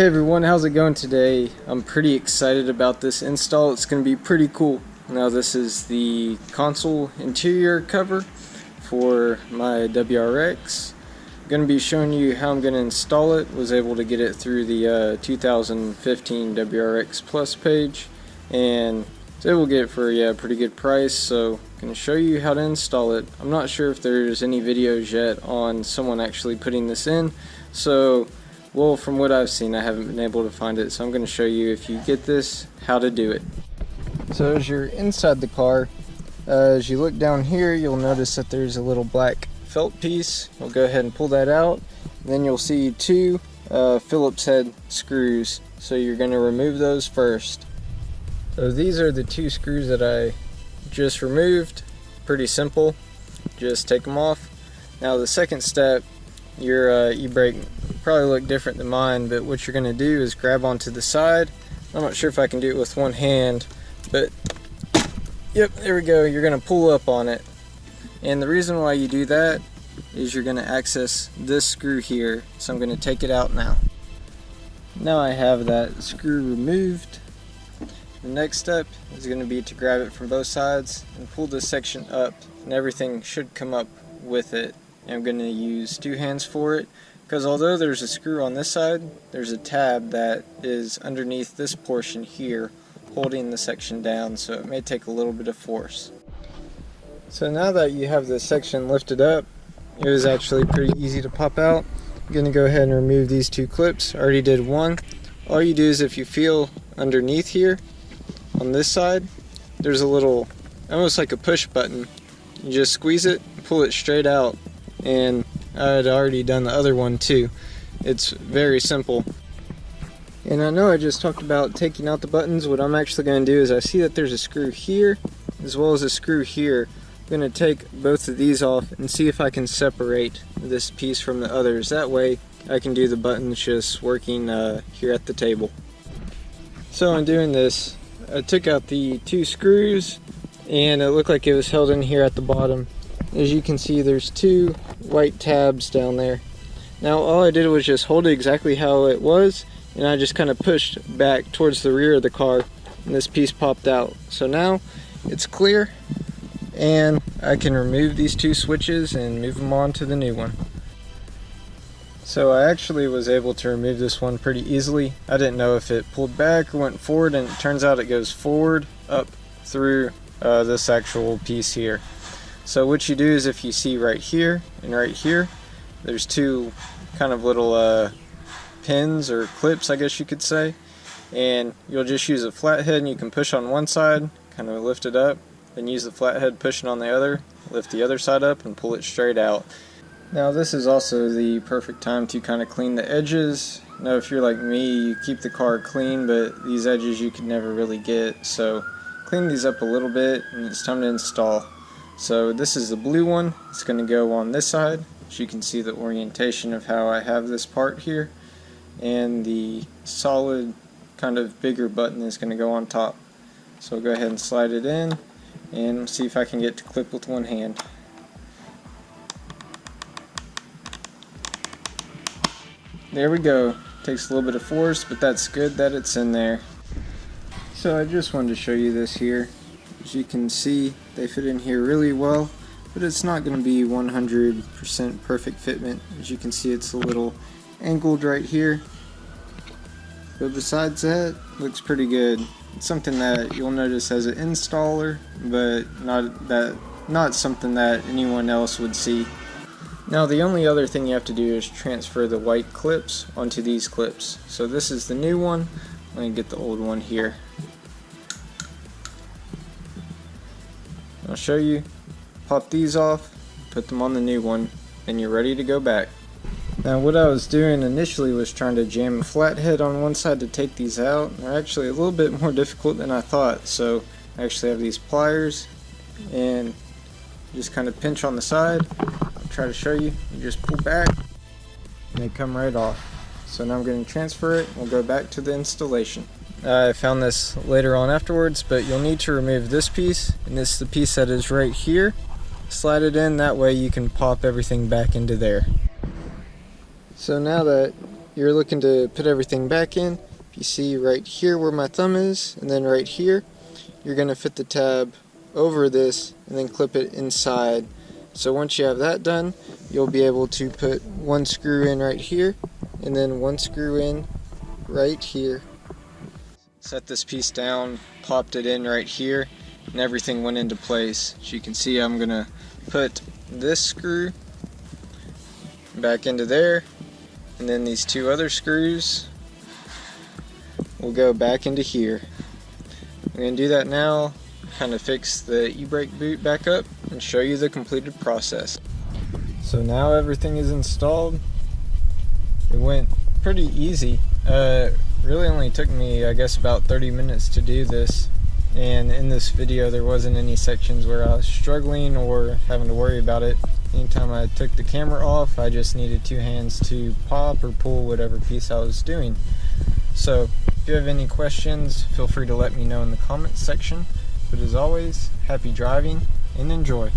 Hey everyone, how's it going today? I'm pretty excited about this install. It's going to be pretty cool. Now this is the console interior cover for my WRX. I'm going to be showing you how I'm going to install it. Was able to get it through the 2015 WRX Plus page and was able to get it for a pretty good price. So I'm going to show you how to install it. I'm not sure if there's any videos yet on someone actually putting this in. Well, from what I've seen, I haven't been able to find it, so I'm going to show you, if you get this, how to do it. So as you're inside the car, as you look down here, you'll notice that there's a little black felt piece. We'll go ahead and pull that out. Then you'll see two Phillips head screws, so you're going to remove those first. So these are the two screws that I just removed. Pretty simple, just take them off. Now the second step, your e-brake probably look different than mine, but what you're going to do is grab onto the side. I'm not sure if I can do it with one hand, but yep, there we go. You're going to pull up on it, and the reason why you do that is you're going to access this screw here. So I'm going to take it out now. Now I have that screw removed. The next step is going to be to grab it from both sides and pull this section up, and everything should come up with it. I'm going to use two hands for it, because although there's a screw on this side, there's a tab that is underneath this portion here holding the section down, so it may take a little bit of force. So now that you have this section lifted up, it was actually pretty easy to pop out. I'm going to go ahead and remove these two clips. I already did one. All you do is, if you feel underneath here on this side, there's a little, almost like a push button. You just squeeze it, pull it straight out, and I had already done the other one too. It's very simple. And I know I just talked about taking out the buttons. What I'm actually going to do is, I see that there's a screw here as well as a screw here. I'm going to take both of these off and see if I can separate this piece from the others. That way I can do the buttons just working here at the table. So in doing this, I took out the two screws, and it looked like it was held in here at the bottom. As you can see, there's two white tabs down there. Now all I did was just hold it exactly how it was, and I just kind of pushed back towards the rear of the car, and this piece popped out. So now it's clear, and I can remove these two switches and move them on to the new one. So I actually was able to remove this one pretty easily. I didn't know if it pulled back or went forward, and it turns out it goes forward up through this actual piece here. So what you do is, if you see right here and right here, there's two kind of little pins or clips, I guess you could say, and you'll just use a flathead, and you can push on one side, kind of lift it up, then use the flathead pushing on the other, lift the other side up and pull it straight out. Now this is also the perfect time to kind of clean the edges. Now if you're like me, you keep the car clean, but these edges you could never really get, so clean these up a little bit, and it's time to install. So this is the blue one. It's going to go on this side, so you can see the orientation of how I have this part here, and the solid kind of bigger button is going to go on top. So I'll go ahead and slide it in and see if I can get to clip with one hand. There we go. Takes a little bit of force, but that's good that it's in there. So I just wanted to show you this here. As you can see, they fit in here really well, but it's not going to be 100% perfect fitment. As you can see, it's a little angled right here, but besides that, looks pretty good. It's something that you'll notice as an installer, but not something that anyone else would see. Now the only other thing you have to do is transfer the white clips onto these clips. So this is the new one. Let me get the old one here. I'll show you. Pop these off, put them on the new one, and you're ready to go back. Now what I was doing initially was trying to jam a flathead on one side to take these out. They're actually a little bit more difficult than I thought, so I actually have these pliers, and just kind of pinch on the side. I'll try to show you. You just pull back, and they come right off. So now I'm going to transfer it, and we'll go back to the installation. I found this later on afterwards, but you'll need to remove this piece, and this is the piece that is right here. Slide it in, that way you can pop everything back into there. So now that you're looking to put everything back in, if you see right here where my thumb is, and then right here, you're going to fit the tab over this and then clip it inside. So once you have that done, you'll be able to put one screw in right here and then one screw in right here. Set this piece down, popped it in right here, and everything went into place. As you can see, I'm going to put this screw back into there, and then these two other screws will go back into here. I'm going to do that now, kind of fix the e-brake boot back up and show you the completed process. So now everything is installed. It went pretty easy. Really only took me, I guess, about 30 minutes to do this, and in this video there wasn't any sections where I was struggling or having to worry about it. Anytime I took the camera off, I just needed two hands to pop or pull whatever piece I was doing. So if you have any questions, feel free to let me know in the comments section. But as always, happy driving and enjoy.